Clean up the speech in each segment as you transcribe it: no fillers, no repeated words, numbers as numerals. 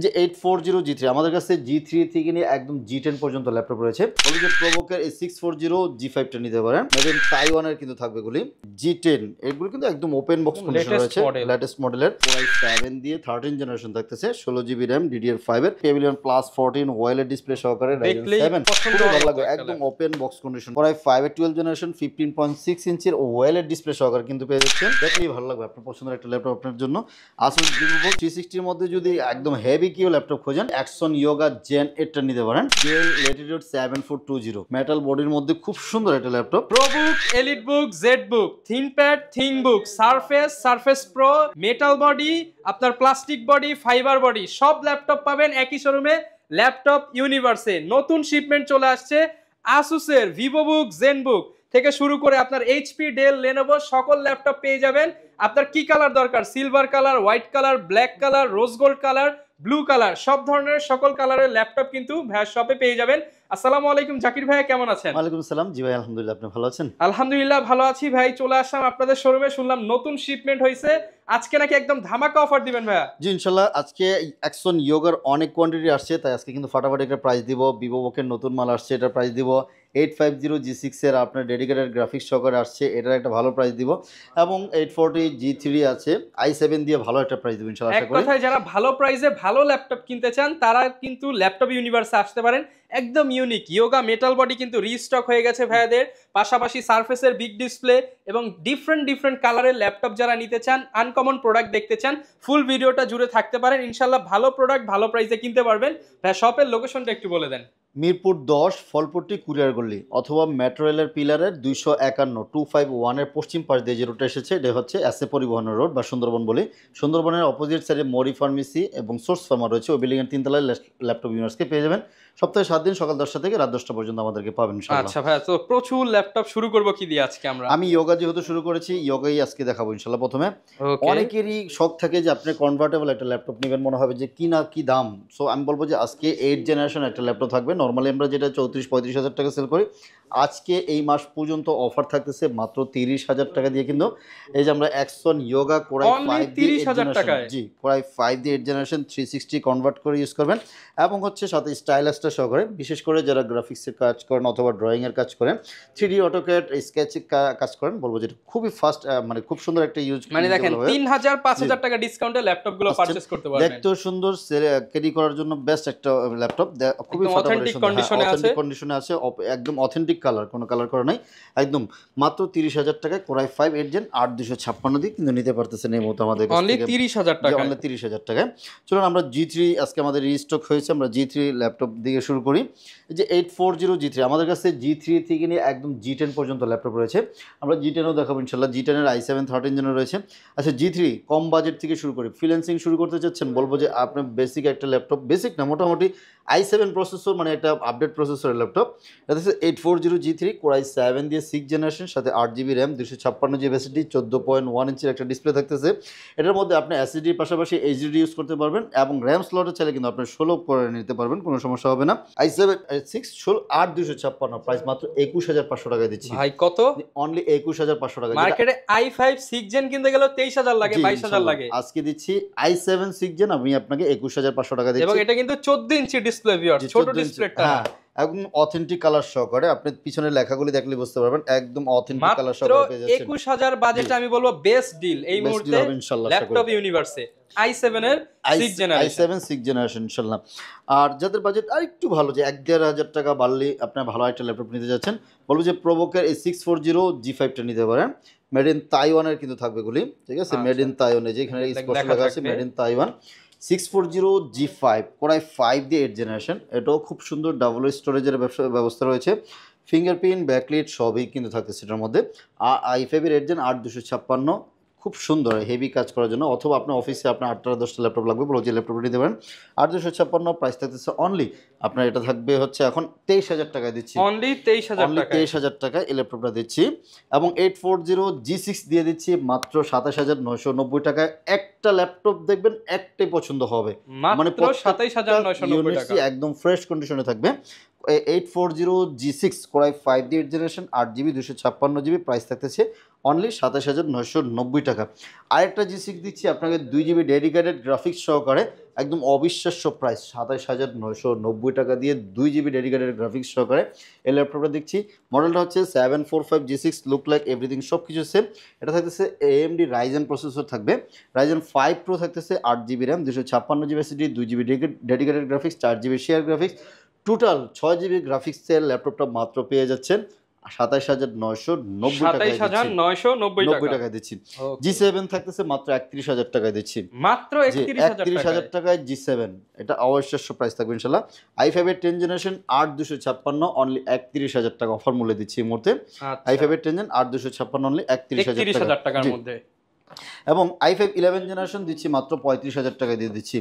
যে 840G3 আমাদের কাছে G3 থেকে নিয়ে একদম G10 পর্যন্ত ল্যাপটপ রয়েছে। বলি যে প্রোবোকের এই 640G5টা নিতে পারেন। মেড ইন তাইওয়ানের কিন্তু থাকবে এগুলি। G10 এগুলো কিন্তু একদম ওপেন বক্স কন্ডিশন রয়েছে, লেটেস্ট মডেলের। Core i7 দিয়ে 13 জেনারেশন থাকতেছে, 16GB RAM DDR5 এর, Pavilion Plus 14 ওয়েলেড ডিসপ্লে সহকারে Ryzen 7 খুব ভালো লাগবে, একদম open box condition. Core i5 এর 12 জেনারেশন 15.6 ইঞ্চির ওয়েলেড ডিসপ্লে সহকারে কিন্তু পেয়ে যাচ্ছেন। দেখলেই ভালো লাগবে, আপনার পছন্দের একটা ল্যাপটপ আপনার জন্য। Asus VivoBook 360 এর মধ্যে যদি একদম হেভি কিউ ল্যাপটপ খোঁজেন, Axon Yoga Gen 8 টা নিতে পারেন। Dell Latitude 7420 মেটাল বডির মধ্যে খুব সুন্দর একটা laptop. ProBook, EliteBook, ZBook, ThinkPad, ThinkBook, Surface, Surface Pro, metal body, আপনার প্লাস্টিক বডি, ফাইবার বডি, সব ল্যাপটপ পাবেন একই শোরুমে ল্যাপটপ ইউনিভার্সে। নতুন শিপমেন্ট চলে আসছে Asus-এর VivoBook, ZenBook থেকে শুরু করে আপনার HP, Dell, Lenovo সকল ল্যাপটপ পেয়ে যাবেন। আপনার কি কালার দরকার, silver colour, white colour, black colour, rose gold colour, blue colour, সব ধরনের সকল কালারের ল্যাপটপ কিন্তু ভাইয়া শপে পেয়ে যাবেন। আসসালামু আলাইকুম জাকির ভাই, কেমন আছেন? ওয়ালাইকুম আসসালাম। জি ভাই আলহামদুলিল্লাহ, আপনি ভালো আছেন? আলহামদুলিল্লাহ ভালো আছি ভাই। চলে আসলাম আপনাদের শোরুমে, শুনলাম নতুন শিপমেন্ট হয়েছে, আজকে নাকি একদম ধামাকা অফার দিবেন ভাইয়া? জি ইনশাআল্লাহ, আজকে Axon Yoga অনেক কোয়ান্টিটি আসছে, তাই আজকে কিন্তু ফাটাফাটি একটা প্রাইস দিব। VivoBook-এর নতুন মাল আসছে, এটার প্রাইস দিব 850G6 এর আপনার ডেডিকেটেড গ্রাফিক্স সহকারে আসছে, এটার একটা ভালো প্রাইস দিব। এবং 840G3 আছে, i7 দিয়ে ভালো একটা প্রাইস দিব ইনশাআল্লাহ আশা করি। এক কথায় যারা ভালো প্রাইসে ভালো ল্যাপটপ কিনতে চান তারা কিন্তু ল্যাপটপ ইউনিভার্সে আসতে পারেন। একদম ইউনিক ইয়োগা মেটাল বডি কিন্তু রিস্টক হয়ে গেছে ভাইয়াদের, পাশাপাশি সারফেসের বিগ ডিসপ্লে এবং ডিফারেন্ট কালারের ল্যাপটপ যারা নিতে চান, আনকমন প্রোডাক্ট দেখতে চান, ফুল ভিডিওটা জুড়ে থাকতে পারেন। ইনশাআল্লাহ ভালো প্রোডাক্ট ভালো প্রাইসে কিনতে পারবেন। ভাই শপের লোকেশনটা একটু বলে দেন। মিরপুর 10 ফলপট্টি কুরিয়ার গল্লি অথবা মেট্রো রেলের পিলারের 251 এর পশ্চিম পাশ দিয়ে যে রুটে এসেছে, এটা হচ্ছে এসএ পরিবহনের রোড বা সুন্দরবন বলি। সুন্দরবনের অপোজিট সাইডে মরি ফার্মেসি এবং সোর্স ফার্মার রয়েছে, ওই বিল্ডিং এর 3 তলায় ল্যাপটপ ইউনিভার্সকে পেয়ে যাবেন। সপ্তাহে 7 দিন সকাল 10টা থেকে রাত 10টা পর্যন্ত আমাদেরকে পাবেন ইনশাআল্লাহ। আচ্ছা ভাই, তো প্রচুর ল্যাপটপ শুরু করব কি দিয়ে আজকে আমরা? আমি ইয়োগা যেহেতু শুরু করেছি, ইয়োগাই আজকে দেখাবো ইনশাআল্লাহ। প্রথমে অনেকেরই শখ থাকে যে আপনি কনভার্টেবল একটা ল্যাপটপ নেবেন, মনে হবে যে কি না কি দাম। সো আমি বলবো যে আজকে 8 জেনারেশন একটা ল্যাপটপ থাকবে। নর্মালি আমরা যেটা 34-35 হাজার টাকা সেল করি, আজকে এই মাস পর্যন্ত অফার থাকতেছে মাত্র 30,000 টাকা দিয়ে। কিন্তু এই যে আমরা Axon Yoga Core i5 দিয়ে 30,000 টাকায়, জি Core i5 দিয়ে 8 জেনারেশন 360 কনভার্ট করে ইউজ করবেন, এবং হচ্ছে সাথে স্টাইলাসটা সহকারে। বিশেষ করে যারা গ্রাফিক্সের কাজ করেন অথবা ড্রয়িং এর কাজ করেন, 3D অটোক্যাড স্কেচ কাজ করেন, বলবো যেটা খুবই ফাস্ট, মানে খুব সুন্দর একটা ইউজ। মানে দেখেন 3,000-5,000 টাকা ডিসকাউন্টে ল্যাপটপগুলো পারচেজ করতে পারবেন। দেখতে সুন্দর, ক্যারি করার জন্য বেস্ট একটা ল্যাপটপ, খুবই অথেন্টিক কন্ডিশনে আছে, একদম অথেন্টিক কালার, কোনো কালার করা নাই, একদম মাত্র 30,000 টাকায় Core i5 8 Gen 8 256 দিয়ে কিন্তু নিতে পারতেছেন এই মতো আমাদের কাছে। অনলি 30,000 টাকা, অনলি 30,000 টাকায়। চলুন আমরা G3 আজকে আমাদের রিস্টক হয়েছে, আমরা G3 ল্যাপটপ দিয়ে শুরু করি। এই যে 840G3 আমাদের কাছে G3 থেকে নিয়ে একদম G10 পর্যন্ত ল্যাপটপ রয়েছে। আমরা G10ও দেখাবো ইনশাআল্লাহ। G10 এর i7 13 জেনারেশন রয়েছে। আচ্ছা G3 কম বাজেট থেকে শুরু করি, ফ্রিল্যান্সিং শুরু করতে চাচ্ছেন, বলবো যে আপনি বেসিক একটা ল্যাপটপ, বেসিক না মোটামুটি i7 প্রসেসর, মানে একটা আপডেট প্রসেসরের ল্যাপটপ। এটা হচ্ছে 840G3 Core i7 দিয়ে 6 জেনারেশন, সাথে 8GB RAM 256GB SSD 14.1 ইঞ্চির একটা ডিসপ্লে থাকতেছে। এটার মধ্যে আপনি SSDর পাশাপাশি HDD ইউজ করতে পারবেন, এবং RAM স্লটে চাইলে কিন্তু আপনি 16 করে নিতে পারবেন, কোনো সমস্যা হবে না। i7 6 8 256 প্রাইস মাত্র 21,500 টাকায় দিচ্ছি ভাই। কত? অনলি 21,500 টাকা। মার্কেটে i5 6 জেন কিনতে গেলে 23,000 লাগে, 22,000 লাগে। আজকে দিচ্ছি i7 6 জেন আমি আপনাকে 21,500 টাকা দিচ্ছি, এবং এটা কিন্তু 14 ইঞ্চি ডিসপ্লে ভিউয়ার, ছোট ডিসপ্লেটা। হ্যাঁ, একদম অথেন্টিক কালার সহকারে, আপনি পিছনের লেখাগুলি দেখলে বুঝতে পারবেন, একদম অথেন্টিক কালার সহকারে পেয়ে যাচ্ছেন। 21,000 বাজেটে আমি বলবো বেস্ট ডিল এই মুহূর্তে ল্যাপটপ ইউনিভার্সে। i7 এর 6 জেনারেশন ইনশাআল্লাহ। আর যাদের বাজেট আরেকটু ভালো, যে 1-1.5 হাজার টাকা বাড়লে আপনি ভালো একটা ল্যাপটপ নিতে যাচ্ছেন, বলবো যে প্রোবোকের এই 640G5টা নিতে পারেন। মেড ইন তাইওয়ানের কিন্তু থাকবে এগুলি, ঠিক আছে? মেড ইন তাইওয়ানে, যেখানে স্পষ্ট লেখা আছে made in Taiwan. 640G5 Core i5 দিয়ে 8 জেনারেশন, এটাও খুব সুন্দর, ডাবল স্টোরেজের ব্যবস্থা রয়েছে, ফিঙ্গারপ্রিন্ট ব্যাকলিট সবই কিন্তু থাকতেছে এটার মধ্যে। i5 এর 8 Gen 8 256 খুব সুন্দর হেভি কাজ করার জন্য, অথবা আপনার অফিসে আপনার 8-10টা ল্যাপটপ লাগবে, বলো যে ল্যাপটপটা নিতে পারেন। 8 256 প্রাইস থাকতেছে অনলি আপনার, এটা থাকবে হচ্ছে এখন 23,000 টাকায় দিচ্ছি, অনলি 23,000 টাকায় এই ল্যাপটপটা দিচ্ছি। এবং 840G6 দিয়ে দিচ্ছি মাত্র 27,990 টাকায়। একটা ল্যাপটপ দেখবেন একটাই পছন্দ হবে, মানে 27,990 টাকা, একদম ফ্রেশ কন্ডিশনে থাকবে। 840G6 Core i5 দিয়ে 8 জেনারেশন 8GB 256GB প্রাইস থাকতেছে অনলি 27,990 টাকা। আরেকটা জি6 দিচ্ছি আপনাকে 2 GB ডেডিকেটেড গ্রাফিক্স সহকারে, একদম অবিশ্বাস্য প্রাইস 27,990 টাকা দিয়ে 2 GB ডেডিকেটেড গ্রাফিক্স সহকারে এই ল্যাপটপটা দিচ্ছি। মডেলটা হচ্ছে 745 G6, লুক লাইক এভরিথিং সব কিছু সেম। এটা থাকতেছে AMD রাইজেন প্রসেসর থাকবে, রাইজেন 5 প্রো থাকতেছে, 8 GB RAM, 256 GB SSD, 2 GB dedicated graphics, 4 GB share graphics, total 6 GB গ্রাফিক্সের ল্যাপটপটা মাত্র পেয়ে যাচ্ছেন 27,990 টাকায় দিচ্ছি। G7 থাকতেছে মাত্র 31,000 টাকায় দিচ্ছি, মাত্র 31,000 টাকায় G7। এটা অবিশ্বাস্য প্রাইস থাকবে ইনশাল্লাহ। i5 এর 10 জেনারেশন 8256 অনলি 31,000 টাকা অফার মূল্যে দিচ্ছি এই মুহূর্তে। i5 এর 10 জেন 8256 অনলি 31,000 টাকার মধ্যে। এবং i5 11 জেনারেশন দিচ্ছি মাত্র 35,000 টাকায় দিয়ে দিচ্ছি।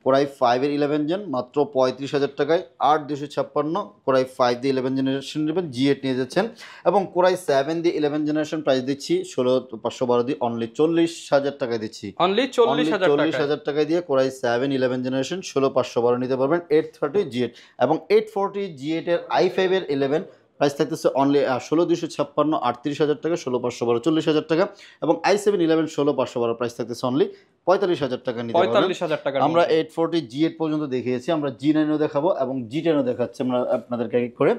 Core i5 এর 11 জেন মাত্র 35,000 টাকায়, 8256 Core i5 দিয়ে 11 জেনারেশন নেবেন, G8 নিয়ে যাচ্ছেন। এবং Core i7 দিয়ে 11 জেনারেশন প্রাইস দিচ্ছি 16,512 দিয়ে অনলি 40,000 টাকায় দিচ্ছি। অনলি 40,000 টাকায় দিয়ে Core i7 11 জেনারেশন 16,512 নিতে পারবেন। 830 G8 এবং 840 G8 এর i5 এর 11 প্রাইস থাকতেছে অনলি 16,256 38,000 টাকা, 16,512 40,000 টাকা। এবং i7 11 16,512 প্রাইস থাকতেছে অনলি 45,000 টাকা নিতে পারবেন। 45,000 টাকা। আমরা 840 G8 পর্যন্ত দেখিয়েছি, আমরা G9ও দেখাবো এবং G10ও দেখাচ্ছি আমরা আপনাদেরকে এক এক করে।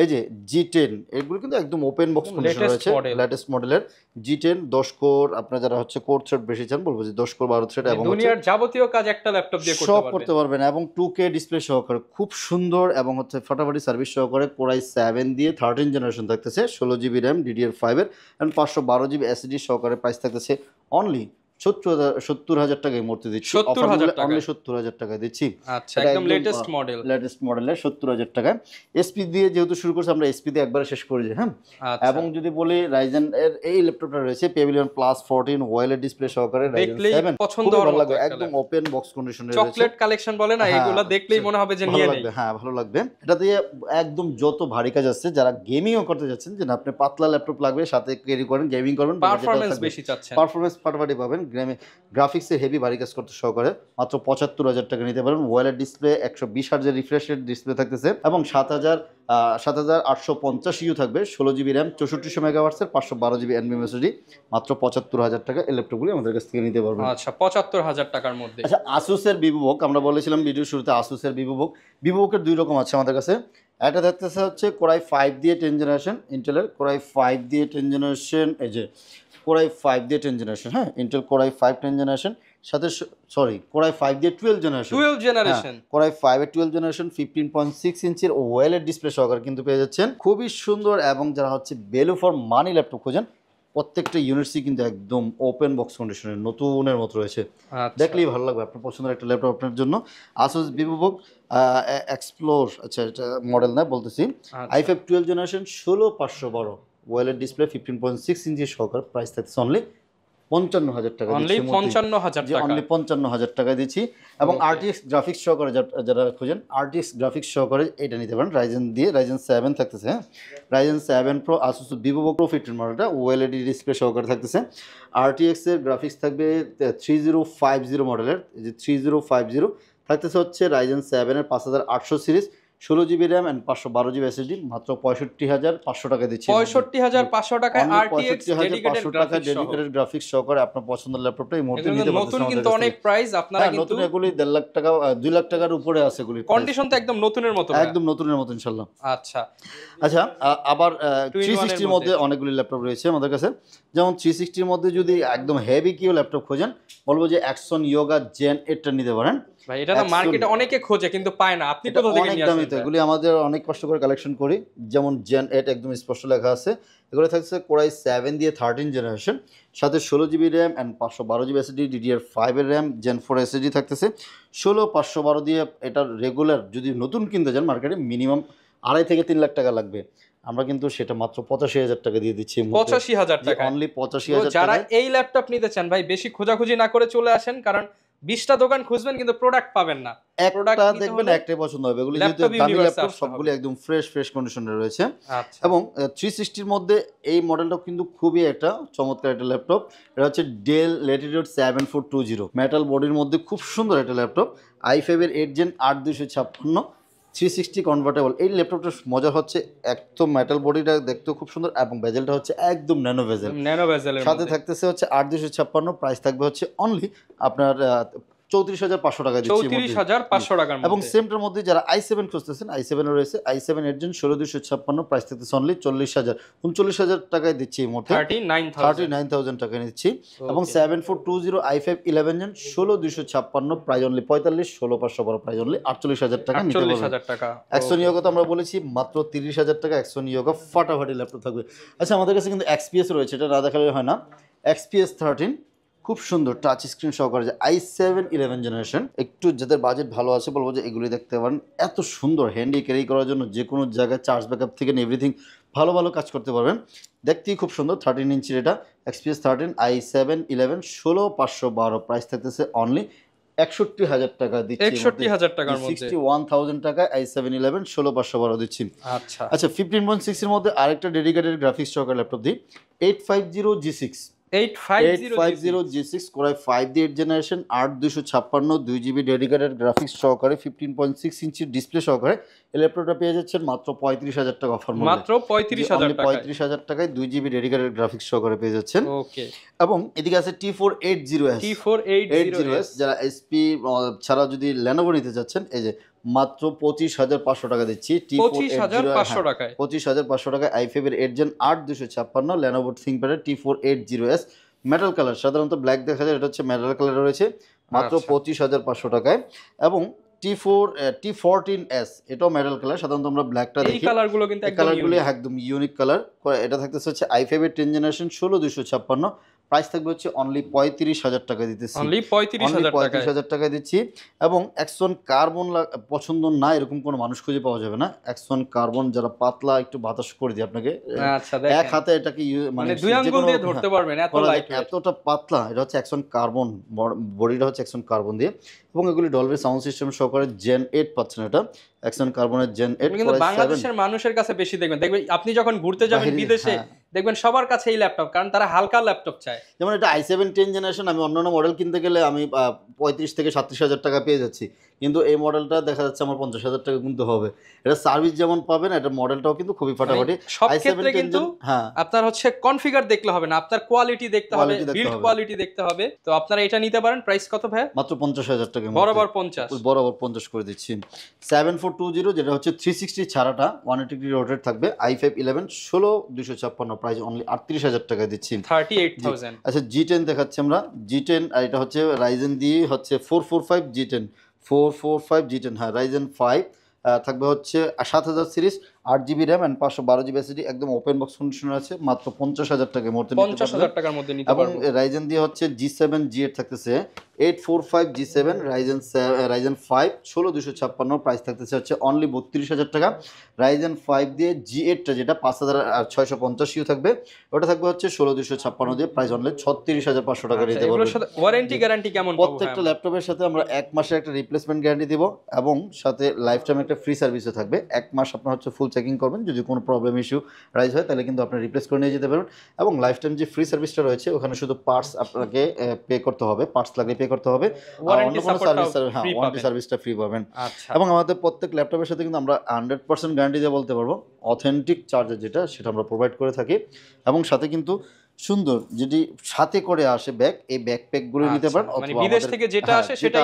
এই যে G10 এগুলো কিন্তু একদম ওপেন বক্স কন্ডিশন রয়েছে, লেটেস্ট মডেলের G10 10 কোর। আপনারা যারা হচ্ছে কোর থ্রেড বেশি চান বলবো যে 10 কোর 12 থ্রেড এবং দুনিয়ার যাবতীয় কাজ একটা ল্যাপটপ দিয়ে সব করতে পারবেন। এবং 2K ডিসপ্লে সহকারে খুব সুন্দর এবং হচ্ছে ফাটাফাটি সার্ভিস সহকারে Core i7 দিয়ে 13 জেনারেশন থাকতেছে, 16 GB র্যাম DDR5 এর এবং 512 GB SSD সহকারে প্রাইস থাকতেছে অনলি 70,000 টাকায় মূর্তি দিচ্ছি। 70,000 টাকা, অনলি 70,000 টাকায় দিচ্ছি। আচ্ছা, একদম লেটেস্ট মডেলের 70,000 টাকায়। এসপি দিয়ে যেহেতু শুরু করছি, আমরা এসপি দিয়ে একবারে শেষ করে যাই। হ্যাঁ, এবং যদি বলি রাইজেন এর এই ল্যাপটপটা রয়েছে Pavilion Plus 14 ওয়েলেড ডিসপ্লে সহকারে, Ryzen 7 পছন্দ ভালো লাগবে, একদম ওপেন বক্স কন্ডিশনে রয়েছে। চকলেট কালেকশন বলে না, এগুলা দেখলেই মনে হবে যে নিয়ে নেই। হ্যাঁ, ভালো লাগবে। এটা দিয়ে একদম যত ভারী কাজ আছে, যারা গেমিংও করতে যাচ্ছেন, যে আপনি পাতলা ল্যাপটপ লাগবে সাথে ক্যারি করেন, গেমিং করবেন, পারফরম্যান্স বেশি চাচ্ছেন, পারফরম্যান্স ফাটাফাটি পাবেন। গ্রাফিক্সে হেভি ভারী কাজ করতে সহকারে মাত্র 75,000 টাকা নিতে পারেন। OLED display 120 hertz refresh rate display থাকতেছে এবং 7,850 ইউ থাকবে, 16 GB র্যাম, 6400 মেগাওয়াটসের, 512 GB NVMe SSD, মাত্র 75,000 টাকা এই ল্যাপটপগুলি আমাদের কাছ থেকে নিতে পারবেন। আচ্ছা, 75,000 টাকার মধ্যে। আচ্ছা, আসুসের VivoBook, আমরা বলেছিলাম ভিডিও শুরুতে আসুসের VivoBook-এর দুই রকম আছে আমাদের কাছে। একটা থাকতেছে হচ্ছে Core i5 দিয়ে 10 জেনারেশন ইন্টেলের, Core i5 দিয়ে 10 জেনারেশন, এই যে Core i5 দিয়ে 10 জেনারেশন, হ্যাঁ, ইন্টেল Core i5 10 জেনারেশন, সাথে Core i5 দিয়ে 12 জেনারেশন, Core i5 এর 12 জেনারেশন 15.6 ইঞ্চির ওয়েলেড ডিসপ্লে সহকারে কিন্তু পেয়ে যাচ্ছেন। খুবই সুন্দর এবং যারা হচ্ছে ভ্যালু ফর মানি ল্যাপটপ খোঁজেন, প্রত্যেকটা ইউনিটসই কিন্তু একদম ওপেন বক্স কন্ডিশনের নতুনের মতো রয়েছে, দেখলেই ভালো লাগবে। আপনার পছন্দের একটা ল্যাপটপ আপনার জন্য Asus VivoBook Explore, আচ্ছা এটা মডেল না বলতেছি, i5 12 জেনারেশন 16,512 ওয়েলেড ডিসপ্লে 15.6 ইঞ্চি সহকারে প্রাইস থাকছে অনলি 55,000 টাকা, অনলি 55,000 টাকা দিচ্ছি। এবং RTX গ্রাফিক্স সহকারে যারা খোঁজেন, RTX গ্রাফিক্স সহকারে এটা নিতে পারেন। Ryzen 7 থাকতেছে, হ্যাঁ, Ryzen 7 Pro Asus VivoBook Pro 15 মডেলটা ওয়েলেড ডিসপ্লে সহকারে থাকতেছে। RTX এর গ্রাফিক্স থাকবে 3050 মডেলের, এই যে 3050 থাকতেছে হচ্ছে Ryzen 7 এর 5800 series, 16 GB RAM and 512 GB SSD, মাত্র 65,500 টাকা দিচ্ছি। 65,500 টাকায় RTX ডেডিকেটেড গ্রাফিক্স সহকারে আপনার পছন্দের ল্যাপটপটা এই মুহূর্তে নিতে পারবেন। নতুন কিন্তু অনেক প্রাইস, আপনারা কিন্তু নতুন এগুলি 1.5 লাখ টাকা 2 লাখ টাকার উপরে আছে এগুলি, কন্ডিশন তো একদম নতুনের মতো, একদম নতুনের মতো ইনশাআল্লাহ। আচ্ছা, আবার 360 এর মধ্যে অনেকগুলি ল্যাপটপ রয়েছে আমাদের কাছে। যেমন 360 এর মধ্যে যদি একদম হেভি কিউ ল্যাপটপ খোঁজেন, বলবো যে Axon Yoga Gen 8 টা নিতে পারেন। ভাই, এটা না মার্কেটে অনেকে খোঁজে কিন্তু পায় না, আপনি কোথা থেকে নিয়ে আসেন? এগুলি আমাদের অনেক কষ্ট করে কালেকশন করি। যেমন Gen 8 একদম স্পষ্ট লেখা আছে, এগুলো থাকছে Core i7 দিয়ে 13 জেনারেশন, সাথে 16 GB RAM and 512 GB SSD, DDR5 এর র্যাম, Gen 4 SSD থাকতেছে 16,512 দিয়ে। এটা রেগুলার যদি নতুন কিনতে যান মার্কেটে মিনিমাম 2.5 থেকে 3 লাখ টাকা লাগবে, আমরা কিন্তু সেটা মাত্র 85,000 টাকা দিয়ে দিচ্ছি। 85,000 টাকা, অনলি 85,000 টাকা। যারা এই ল্যাপটপ নিতে চান ভাই, বেশি খোঁজাখুঁজি না করে চলে আসেন, কারণ 20টা দোকান খুঁজবেন কিন্তু প্রোডাক্ট পাবেন না। একটা দেখবেন একটাই পছন্দ হবে। এগুলি যেহেতু দামি ল্যাপটপ, সবগুলো একদম ফ্রেশ কন্ডিশনে রয়েছে। এবং 360 এর মধ্যে এই মডেলটা কিন্তু খুবই একটা চমৎকার একটা ল্যাপটপ। এটা হচ্ছে Dell Latitude 7420 মেটাল বডির মধ্যে খুব সুন্দর একটা ল্যাপটপ। i5 এর 8 Gen 8256, 360 কনভার্টেবল। এই ল্যাপটপটার মজা হচ্ছে একদম মেটাল বডিটা দেখতেও খুব সুন্দর এবং বেজেলটা হচ্ছে একদম ন্যানো বেজেল। ন্যানো বেজেলের সাথে মধ্যে থাকতেছে হচ্ছে 8256, প্রাইস থাকবে হচ্ছে অনলি আপনার 34,500 টাকা দিচ্ছি 34,500 টাকার এবং মধ্যে। সেমটার মধ্যে যারা i7 খুঁজতেছেন i7 এর রয়েছে i7 এর জন্য 16,256, প্রাইস থাকতেছে অনলি 40,000 39,000 টাকায় দিচ্ছি এই মুহূর্তে 39,000 টাকা নিচ্ছি। এবং 7420 i5 11 gen 16,256, price only 45, 16,512 price only 48,000 টাকা নিতে পারবেন। 48,000 টাকা। একশো নিয়োগ তো আমরা বলেছি মাত্র 30,000 টাকা একশো নিয়োগ ফাটাফাটি ল্যাপটপ থাকবে। আচ্ছা আমাদের কাছে কিন্তু XPS রয়েছে, এটা না দেখালে হয় না। XPS 13 খুব সুন্দর টাচ স্ক্রিন সহকারে যে i7 11 জেনারেশন। একটু যাদের বাজেট ভালো আছে বলবো যে এগুলি দেখতে পারেন, এত সুন্দর হ্যান্ডি ক্যারি করার জন্য যে কোনো জায়গায় চার্জ ব্যাকআপ থেকে এভরিথিং ভালো ভালো কাজ করতে পারবেন। দেখতেই খুব সুন্দর 13 ইঞ্চির এটা XPS 13 i7 11 16,512, প্রাইস থাকতেছে অনলি 61,000 টাকা দিচ্ছি 61,000 টাকার মধ্যে 61,000 টাকায় i7 11 16,512 দিচ্ছি। আচ্ছা আচ্ছা 15.6 এর মধ্যে আরেকটা ডেডিকেটেড গ্রাফিক্স সহকারে ল্যাপটপ দিই 850 G6 Core i5 দিয়ে 8 জেনারেশন 8256 2GB ডেডিকেটেড গ্রাফিক্স সহকারে 15.6 ইঞ্চি ডিসপ্লে সহকারে এই ল্যাপটপটা পেয়ে যাচ্ছেন মাত্র 35,000 টাকা অফার মূল্যে। মাত্র 35,000 টাকা 35,000 টাকায় 2GB ডেডিকেটেড গ্রাফিক্স সহকারে পেয়ে যাচ্ছেন। ওকে এবং এদিকে আছে T480S যারা SP ছাড়া যদি Lenovo নিতে যাচ্ছেন এই যে মাত্র 25,500 টাকা দিচ্ছি 25,500 টাকায় 25,500 টাকায় i5 এর 8 জেন 8256 Lenovo ThinkPad এর T480S মেটাল কালার, সাধারণত ব্ল্যাক দেখা যায়, এটা হচ্ছে মেটাল কালার রয়েছে মাত্র 25,500 টাকায়। এবং T14S এটাও মেটাল কালার, সাধারণত আমরা ব্ল্যাকটা দেখি, এই কালারগুলো কিন্তু কালারগুলো একদম ইউনিক কালার। এটা থাকতেছে হচ্ছে i5 এর 10 জেনারেশন 16,256, প্রাইস থাকবে হচ্ছে অনলি 35,000 টাকা দিতেছি, অনলি 35,000 টাকা দিচ্ছি। এবং Axon কার্বন পছন্দ না এরকম কোনো মানুষ খুঁজে পাওয়া যাবে না। Axon কার্বন যারা পাতলা একটু বাতাস করে দিই আপনাকে, আচ্ছা এক হাতে এটাকে মানে দুই আঙ্গুল দিয়ে ধরতে পারবেন, এত লাইট এতটা পাতলা। এটা হচ্ছে Axon কার্বন, বডিটা হচ্ছে Axon কার্বন দিয়ে। এবং এগুলি ডলবি সাউন্ড সিস্টেম সহকারে Gen 8 পাচ্ছেন, এটা Axon কার্বনের Gen 8। কিন্তু বাংলাদেশের মানুষের কাছে বেশি দেখবেন আপনি যখন ঘুরতে যাবেন বিদেশে দেখবেন সবার কাছে এই ল্যাপটপ, কারণ তারা হালকা ল্যাপটপ চায়। যেমন এটা i7 10 জেনারেশন, আমি অন্যান্য মডেল কিনতে গেলে আমি 35 থেকে 37,000 টাকা পেয়ে যাচ্ছি, কিন্তু এই মডেলটা দেখা যাচ্ছে আমার 50,000 টাকা কিনতে হবে। এটা সার্ভিস যেমন পাবেন, এটা মডেলটাও কিন্তু খুবই ফাটাফাটি। সব ক্ষেত্রে কিন্তু আপনার হচ্ছে কনফিগার দেখতে হবে না, আপনার কোয়ালিটি দেখতে হবে, বিল্ড কোয়ালিটি দেখতে হবে। তো আপনারা এটা নিতে পারেন। প্রাইস কত ভাই? মাত্র 50,000 টাকা, বরাবর 50 করে দিচ্ছি। 7420 যেটা হচ্ছে 360 ছাড়াটা 180 ডিগ্রি রোটেট থাকবে i5 11 16,256, প্রাইস অনলি 38,000 টাকা দিচ্ছি 38,000। আচ্ছা G10 দেখাচ্ছি আমরা, G10 আর এটা হচ্ছে Ryzen দিয়ে হচ্ছে 445 G10 হ্যাঁ Ryzen 5 থাকবে হচ্ছে 7000 series 8GB RAM and 512GB SSD, একদম ওপেন বক্স কন্ডিশন আছে, মাত্র 50,000 টাকার মধ্যে 50,000 টাকার মধ্যে নিতে পারবেন। এবং Ryzen দিয়ে হচ্ছে G7 G8 থাকতেছে 845 G7 Ryzen 5 16,256, প্রাইস থাকতেছে হচ্ছে অনলি 32,000 টাকা। Ryzen 5 দিয়ে G8 টা যেটা 5,650 থাকবে, ওটা থাকবে হচ্ছে 16,256 দিয়ে, প্রাইস অনলি 36,500 টাকা নিতে পারবেন। ওয়ারেন্টি গ্যারান্টি কেমন পাবো? প্রত্যেকটা ল্যাপটপের সাথে আমরা 1 মাসের একটা রিপ্লেসমেন্ট গ্যারান্টি দেব এবং সাথে লাইফ টাইম একটা ফ্রি সার্ভিসও থাকবে। 1 মাস আপনার হচ্ছে ফুল চেকিং করবেন, যদি কোনো প্রবলেম ইস্যু রাইজ হয় তাহলে কিন্তু আপনি রিপ্লেস করে নিয়ে যেতে পারবেন। এবং লাইফ টাইম যে ফ্রি সার্ভিসটা রয়েছে ওখানে শুধু পার্টস আপনাকে পে করতে হবে, পার্টস লাগলে পে করতে হবে, ওয়ারেন্টি সার্ভিসটা ফ্রি পাবেন। আচ্ছা এবং আমাদের প্রত্যেক ল্যাপটপের সাথে কিন্তু আমরা 100% গ্যারান্টি দিয়ে বলতে পারবো, অথেন্টিক চার্জার যেটা সেটা আমরা প্রোভাইড করে থাকি। এবং সাথে কিন্তু সুন্দর যেটি সাথে করে আসে ব্যাগ, এই ব্যাকপ্যাকগুলো নিতে পারেন, অথবা বিদেশ থেকে যেটা আসে সেটাই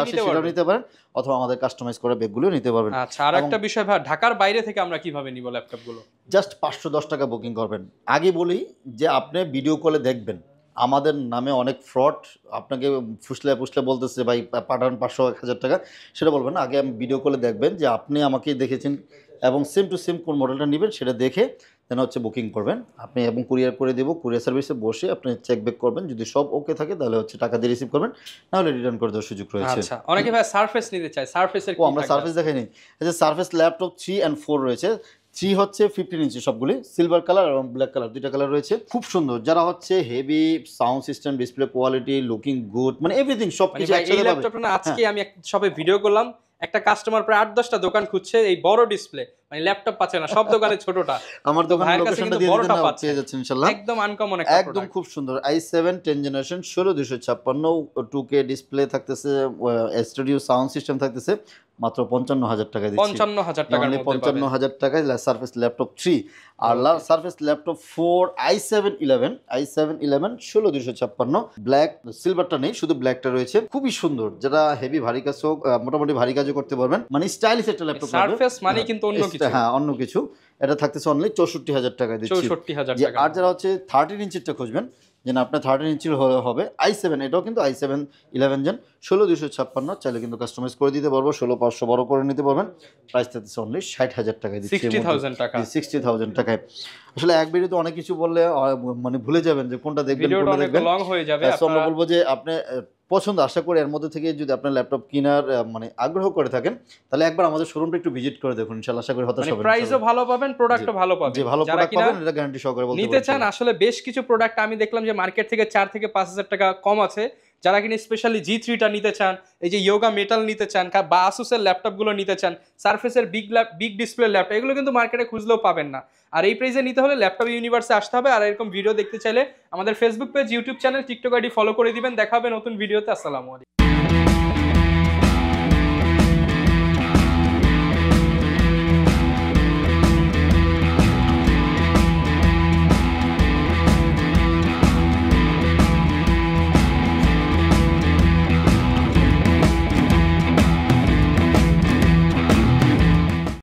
নিতে পারেন, অথবা আমাদের কাস্টমাইজ করা ব্যাগগুলো নিতে পারবেন। আচ্ছা আর একটা বিষয় ভাই, ঢাকার বাইরে থেকে আমরা কিভাবে নিব ল্যাপটপগুলো? জাস্ট 510 টাকা বুকিং করবেন। আগে বলি যে আপনি ভিডিও কলে দেখবেন, আমাদের নামে অনেক ফ্রড আপনাকে ফুসলে বলতেছে ভাই পাঠান 500-1000 টাকা, সেটা বলবেন না। আগে আমি ভিডিও কলে দেখবেন যে আপনি আমাকে দেখেছেন এবং সেম টু সেম কোন মডেলটা নেবেন সেটা দেখে দেন হচ্ছে বুকিং করবেন আপনি, এবং কুরিয়ার করে দেবো। কুরিয়ার সার্ভিসে বসে আপনি চেক ব্যাক করবেন, যদি সব ওকে থাকে তাহলে হচ্ছে টাকা দিয়ে রিসিভ করবেন, না হলে রিটার্ন করে দেওয়ার সুযোগ রয়েছে। আচ্ছা অনেকে ভাই সারফেস নিতে চায়, সারফেসের আমরা সারফেস দেখাইনি। আচ্ছা সারফেস ল্যাপটপ 3 and 4 রয়েছে। 3 হচ্ছে 15 ইঞ্চি, সবগুলি সিলভার কালার এবং ব্ল্যাক কালার, দুইটা কালার রয়েছে, খুব সুন্দর। যারা হচ্ছে heavy sound system, display quality, looking good, মানে এভরিথিং সবকিছু একসাথে পাবে। আজকে আমি সবে ভিডিও করলাম, একটা কাস্টমার প্রায় 8-10টা দোকান খুঁজছে এই বড় ডিসপ্লে, মানে ল্যাপটপ পাচ্ছে না, সব দোকানে ছোটটা। আমার দোকানের ভাইয়ের কাছে লোকেশনটা কিন্তু দিয়ে দিবেন বড়টা না, পাচ্ছে। পেয়ে যাচ্ছেন ইনশাআল্লাহ। একদম আনকমন একটা একদম প্রোডাক্ট। খুব সুন্দর i7 10 জেনারেশন 16256 2K ডিসপ্লে থাকতেছে, স্টুডিও সাউন্ড সিস্টেম থাকতেছে, মাত্র 55,000 টাকায় দিচ্ছি। 55,000 টাকার অনলি মধ্যে পাবেন। 55,000 টাকায় সারফেস ল্যাপটপ 3 আর সারফেস ল্যাপটপ 4 i7 11 16256 ব্ল্যাক, সিলভারটা নেই, শুধু ব্ল্যাকটা রয়েছে, খুবই সুন্দর, যেটা হেভি ভারী কাজ হোক, মোটামুটি ভারী কাজও করতে পারবেন, মানে স্টাইলিশ একটা ল্যাপটপ সারফেস মানে কিন্তু অন্য কিছু। হ্যাঁ অন্য কিছু। এটা থাকতেছে অনলি 64,000 টাকায় দিচ্ছি। 64,000 যে টাকা। আর যারা হচ্ছে 13 ইঞ্চিরটা খুঁজবেন, যে না আপনার 13 ইঞ্চির হবে i7, এটাও কিন্তু i7 11 জেন 16256, চাইলে কিন্তু কাস্টমাইজ করে দিতে পারবো, 16500 বড় করে নিতে পারবেন। প্রাইস থাকতেছে অনলি 60,000 টাকায় দিচ্ছি। 60,000 টাকা। 60,000 টাকায়। আসলে এক ভিডিওতে অনেক কিছু বললে মানে ভুলে যাবেন যে কোনটা দেখবেন ভিডিওটা কোনটা অনেক দেখবেন। লং হয়ে যাবে। সো আমরা বলবো যে আপনি পছন্দ, আশা করি এর মধ্যে থেকে যদি আপনার ল্যাপটপ কেনার মানে আগ্রহ করে থাকেন, তাহলে একবার আমাদের শোরুমটা একটু ভিজিট করে দেখুন, ইনশাআল্লাহ আশা করি হতাশ মানে হবেন। প্রাইসও ভালো পাবেন, প্রোডাক্টও ভালো পাবেন। যে ভালো যারা প্রোডাক্ট কিনা পাবেন এটা গ্যারান্টি সহকারে বলতে নিতে পারছি। চান, আসলে বেশ কিছু প্রোডাক্ট আমি দেখলাম যে মার্কেট থেকে 4 থেকে 5,000 টাকা কম আছে। যারা কিনা স্পেশালি G3টা নিতে চান, এই যে ইয়োগা মেটাল নিতে চান, বা আসুসের ল্যাপটপগুলো নিতে চান, সারফেসের বিগ ডিসপ্লে ল্যাপটপ, এগুলো কিন্তু মার্কেটে খুঁজলেও পাবেন না। আর এই প্রাইসে নিতে হলে ল্যাপটপ ইউনিভার্সে আসতে হবে। আর এরকম ভিডিও দেখতে চাইলে আমাদের Facebook page, YouTube channel, TikTok ID follow করে দিবেন। দেখা হবে নতুন ভিডিওতে। আসসালামু আলাইকুম।